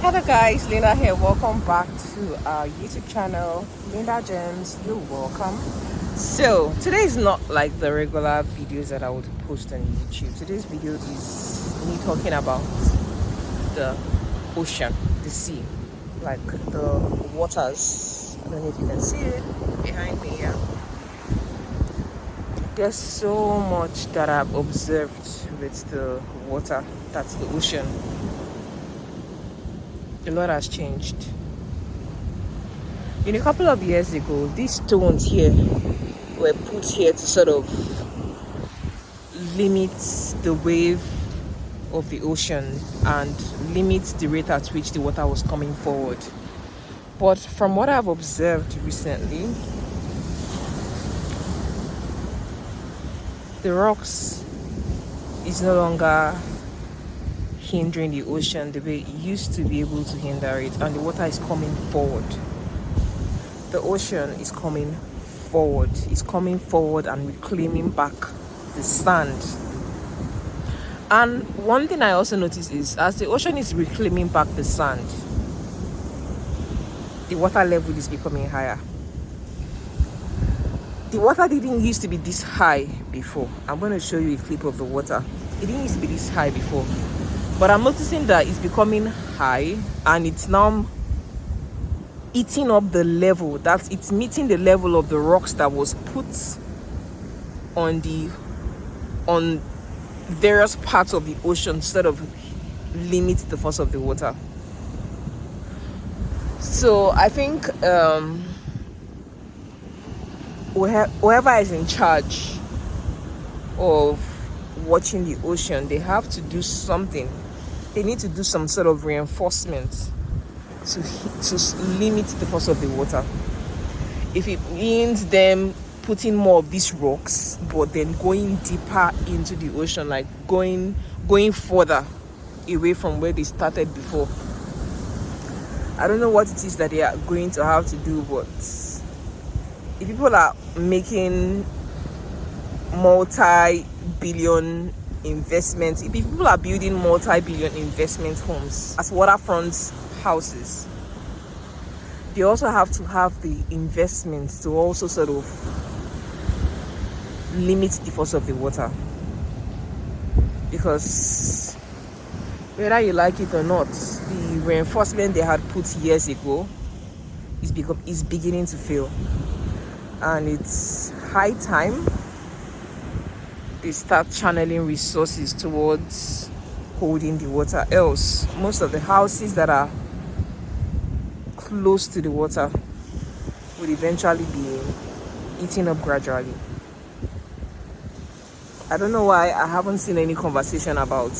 Hello guys, Linda here. Welcome back to our YouTube channel, Linda Gems. You're welcome. So today is not like the regular videos that I would post on YouTube. Today's video is me talking about the ocean, the sea, like the waters. I don't know if you can see it behind me here. There's so much that I've observed with the water, that's the ocean. A lot has changed. A couple of years ago, these stones here were put here to sort of limit the wave of the ocean and limit the rate at which the water was coming forward. But from what I've observed recently, the rocks is no longer hindering the ocean the way it used to be able to hinder it, and the water is coming forward. The ocean is coming forward. It's coming forward and reclaiming back the sand. And one thing I also noticed is as the ocean is reclaiming back the sand, the water level is becoming higher. The water didn't used to be this high before. I'm going to show you a clip of the water. It didn't used to be this high before. But I'm noticing that it's becoming high and it's now eating up the level. That it's meeting the level of the rocks that was put on various parts of the ocean instead of limit the force of the water. So I think whoever is in charge of watching the ocean, they have to do something. They need to do some sort of reinforcement to limit the force of the water. If it means them putting more of these rocks, but then going deeper into the ocean, like going further away from where they started before. I don't know what it is that they are going to have to do, but if people are making multi-billion investments, if people are building multi-billion investment homes as waterfront houses, they also have to have the investments to also sort of limit the force of the water. Because whether you like it or not, the reinforcement they had put years ago is beginning to fail. And it's high time they start channeling resources towards holding the water. Else, most of the houses that are close to the water will eventually be eaten up gradually. I don't know why I haven't seen any conversation about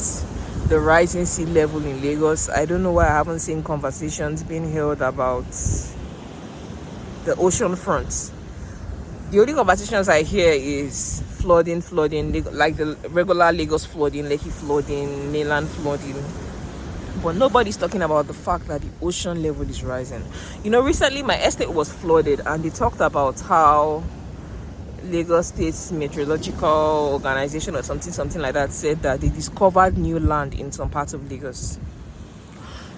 the rising sea level in Lagos. I don't know why I haven't seen conversations being held about the ocean front. The only conversations I hear is flooding, like the regular Lagos flooding, Lekki flooding, mainland flooding. But nobody's talking about the fact that the ocean level is rising. Recently my estate was flooded and they talked about how Lagos State's Meteorological Organization or something like that said that they discovered new land in some parts of Lagos.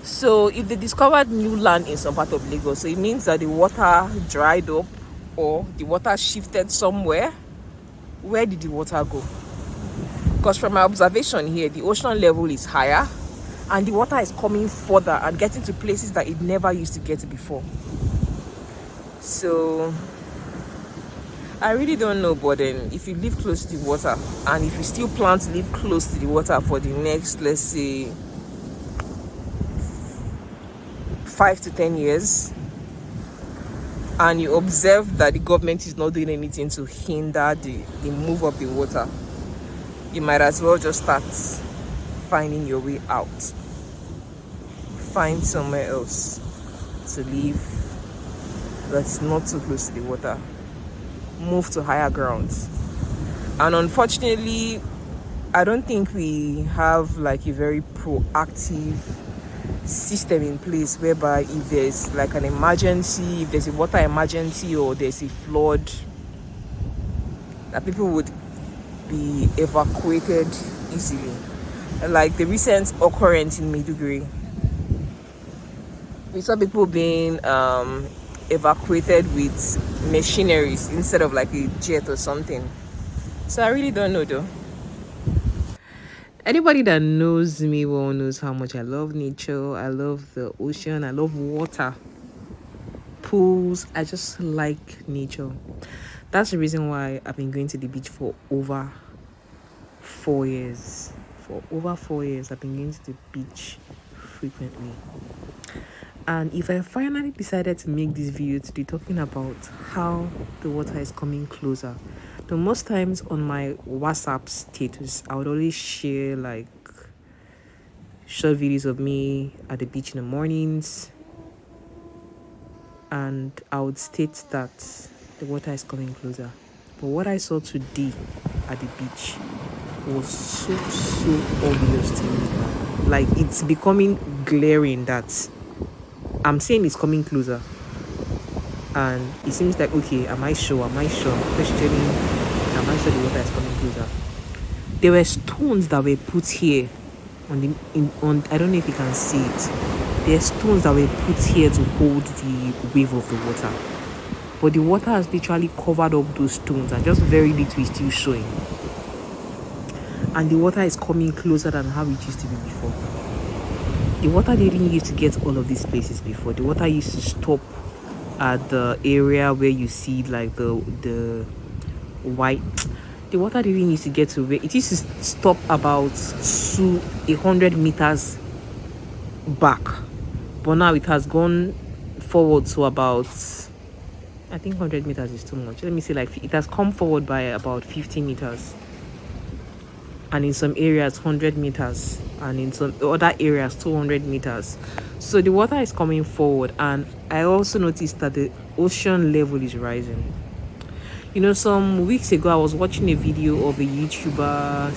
So if they discovered new land in some part of Lagos, so it means that the water dried up or the water shifted somewhere. Where did the water go? Because from my observation here, the ocean level is higher and the water is coming further and getting to places that it never used to get to before. So I really don't know, but then if you live close to the water and if you still plan to live close to the water for the next, let's say, 5 to 10 years, and you observe that the government is not doing anything to hinder the move of the water, you might as well just start finding your way out. Find somewhere else to live that's not too close to the water. Move to higher grounds. And unfortunately, I don't think we have like a very proactive system in place whereby if there's like an emergency, if there's a water emergency or there's a flood, that people would be evacuated easily. Like the recent occurrence in Maiduguri, We saw people being evacuated with machineries instead of like a jet or something. So I really don't know though. Anybody that knows me well knows how much I love nature. I love the ocean. I love water, pools. I just like nature. That's the reason why I've been going to the beach for over 4 years. For over 4 years, I've been going to the beach frequently. And if I finally decided to make this video to be talking about how the water is coming closer, the most times on my WhatsApp status, I would always share like short videos of me at the beach in the mornings, and I would state that the water is coming closer. But what I saw today at the beach was so obvious to me. Like, it's becoming glaring that I'm saying it's coming closer, and it seems like, okay, am I sure? I'm questioning, am I sure the water is coming closer? There were stones that were put here on I don't know if you can see it. There are stones that were put here to hold the wave of the water, but the water has literally covered up those stones and just very little is still showing, and the water is coming closer than how it used to be before. The water didn't used to get all of these places before. The water used to stop at the area where you see like the white. The water didn't used to get to where it used to stop about 100 meters back, but now it has gone forward to about, I think 100 meters is too much. Let me say like it has come forward by about 50 meters, and in some areas 100 meters, and in some other areas 200 meters. So the water is coming forward, and I also noticed that the ocean level is rising. You know, some weeks ago I was watching a video of a YouTuber,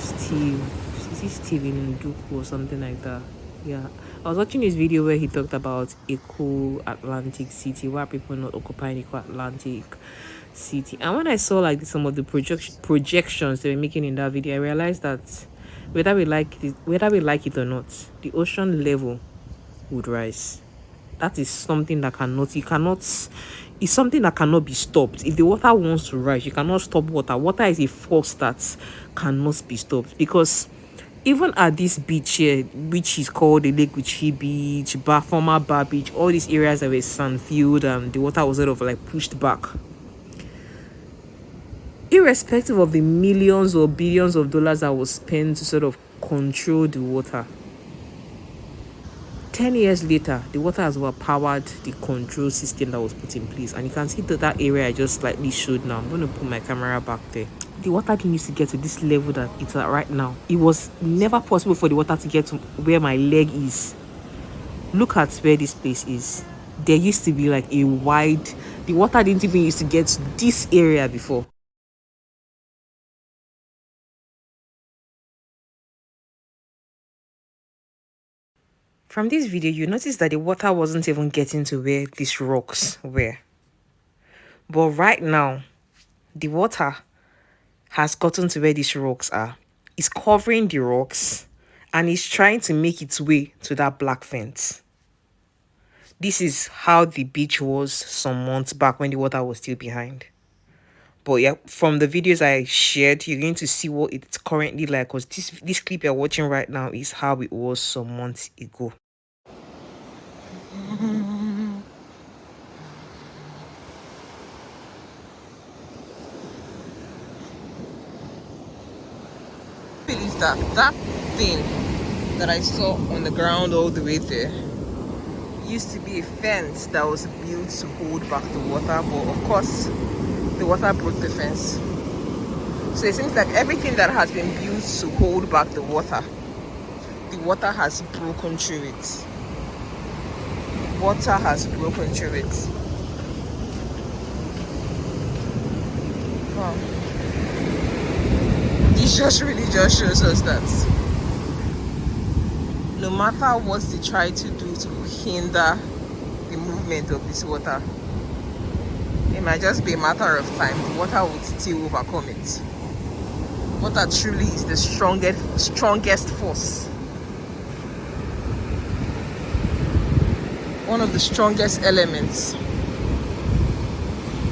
Steven Nduku or something like that. Yeah, I was watching this video where he talked about Eco Atlantic City, where people not occupying Eco Atlantic City. And when I saw like some of the projections they were making in that video, I realized that whether we like it or not, the ocean level would rise. That is something that it's something that cannot be stopped. If the water wants to rise, you cannot stop water. Water is a force that cannot be stopped, because even at this beach here, which is called the Lake Wichi Beach, former Bar Beach, all these areas that were sand filled and the water was sort of like pushed back. Irrespective of the millions or billions of dollars that was spent to sort of control the water, 10 years later, the water has overpowered the control system that was put in place. And you can see that area I just slightly showed now. I'm going to put my camera back there. The water didn't used to get to this level that it's at right now. It was never possible for the water to get to where my leg is. Look at where this place is. There used to be like a wide... The water didn't even used to get to this area before. From this video, you notice that the water wasn't even getting to where these rocks were. But right now, the water has gotten to where these rocks are. It's covering the rocks and it's trying to make its way to that black fence. This is how the beach was some months back when the water was still behind. But yeah, from the videos I shared, you're going to see what it's currently like, because this clip you're watching right now is how it was some months ago. Believe that thing that I saw on the ground all the way there used to be a fence that was built to hold back the water, but of course the water broke the fence. So it seems like everything that has been built to hold back the water has broken through it. Water has broken through it. Wow. This just really just shows us that no matter what they try to do to hinder the movement of this water, it might just be a matter of time. The water would still overcome it. Water truly is the strongest force one of the strongest elements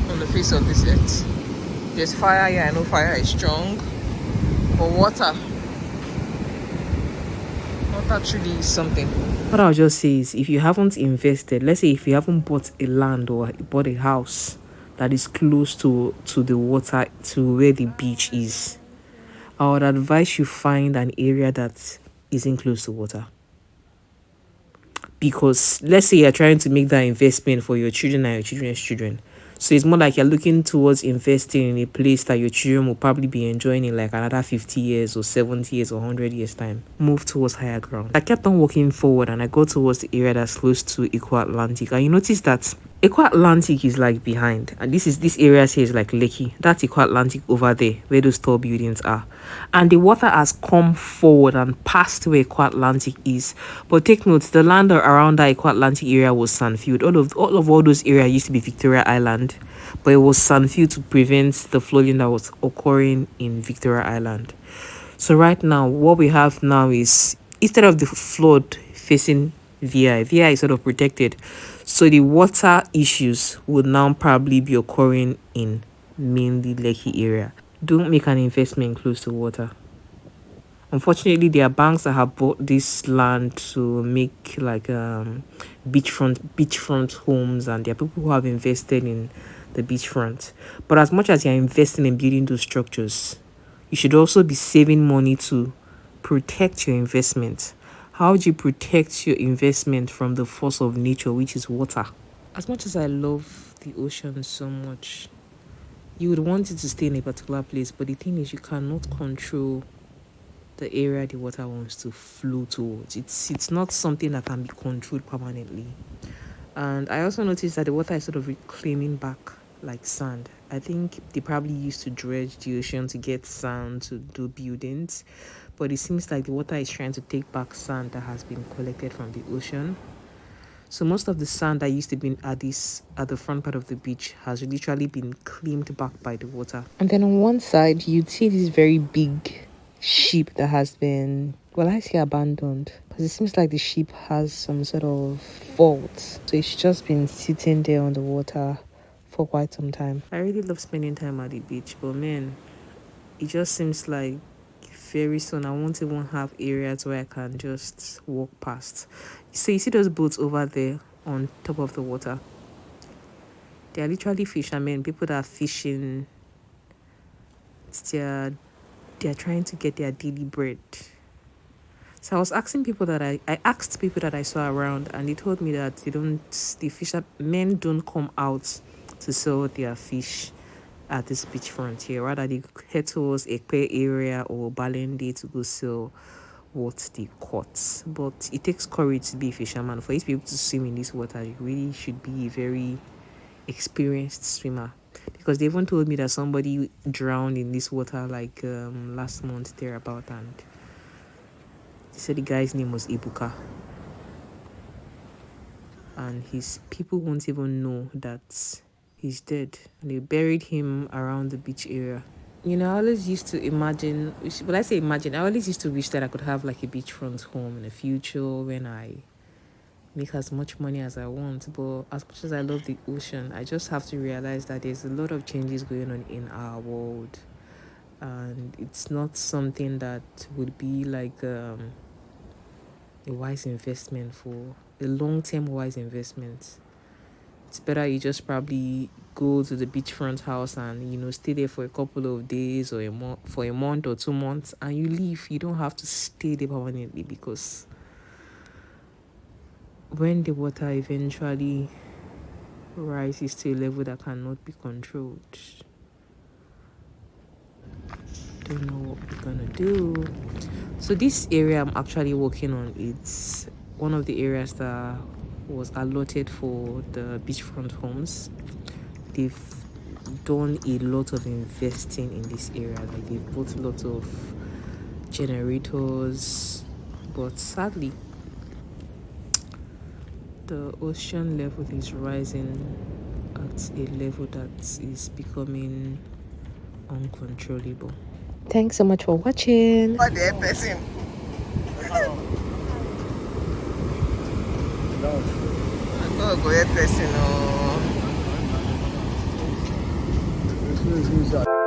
on the face of this earth. There's fire here. I know fire is strong, but water truly is something. What I'll just say is, if you haven't invested, let's say if you haven't bought a land or bought a house that is close to the water, to where the beach is, I would advise you find an area that isn't close to water. Because let's say you're trying to make that investment for your children and your children's children. So it's more like you're looking towards investing in a place that your children will probably be enjoying in like another 50 years or 70 years or 100 years time. Move towards higher ground. I kept on walking forward and I got towards the area that's close to Eco Atlantic. And you notice that Eco Atlantic is like behind. And this area here is like Lekki. That's Eco Atlantic over there where those tall buildings are. And the water has come forward and past where Eco Atlantic is. But take note, the land around that Eco Atlantic area was sandfield. All those areas used to be Victoria Island, but it was sandfield to prevent the flooding that was occurring in Victoria Island. So right now, what we have now is, instead of the flood facing VI is sort of protected. So the water issues would now probably be occurring in mainly Lekki area. Don't make an investment close to water. Unfortunately, there are banks that have bought this land to make like beachfront homes, and there are people who have invested in the beachfront. But as much as you're investing in building those structures, you should also be saving money to protect your investment. How do you protect your investment from the force of nature, which is water? As much as I love the ocean so much, you would want it to stay in a particular place, but the thing is, you cannot control the area the water wants to flow towards. It's not something that can be controlled permanently. And I also noticed that the water is sort of reclaiming back like sand. I think they probably used to dredge the ocean to get sand to do buildings, but it seems like the water is trying to take back sand that has been collected from the ocean. So most of the sand that used to be at the front part of the beach has literally been claimed back by the water. And then on one side, you'd see this very big ship that has been, well, I say abandoned, because it seems like the ship has some sort of fault. So it's just been sitting there on the water for quite some time. I really love spending time at the beach, but man, it just seems like very soon I won't even have areas where I can just walk past. So you see those boats over there on top of the water? They are literally fishermen, people that are fishing. They're trying to get their daily bread. So I was asking people that I asked people that I saw around, and they told me that the fishermen don't come out to sell their fish at this beachfront here. Rather, they head towards Ekpe area or Balende to go sell what they caught. But it takes courage to be a fisherman. For you to be able to swim in this water, you really should be a very experienced swimmer. Because they even told me that somebody drowned in this water like last month thereabout, and they said the guy's name was Ibuka. And his people won't even know that he's dead. And they buried him around the beach area. You know, I always used to imagine, well, I say imagine, I always used to wish that I could have like a beachfront home in the future when I make as much money as I want. But as much as I love the ocean, I just have to realize that there's a lot of changes going on in our world, and it's not something that would be like a wise investment, for a long-term wise investment. It's better you just probably go to the beachfront house and, you know, stay there for a couple of days or for a month or 2 months, and you leave. You don't have to stay there permanently, because when the water eventually rises to a level that cannot be controlled, don't know what we're gonna do. So this area I'm actually working on, it's one of the areas that was allotted for the beachfront homes. They've done a lot of investing in this area. Like, they've bought a lot of generators, but sadly the ocean level is rising at a level that is becoming uncontrollable. Thanks so much for watching. What the person? Oh, go ahead, person. Oh.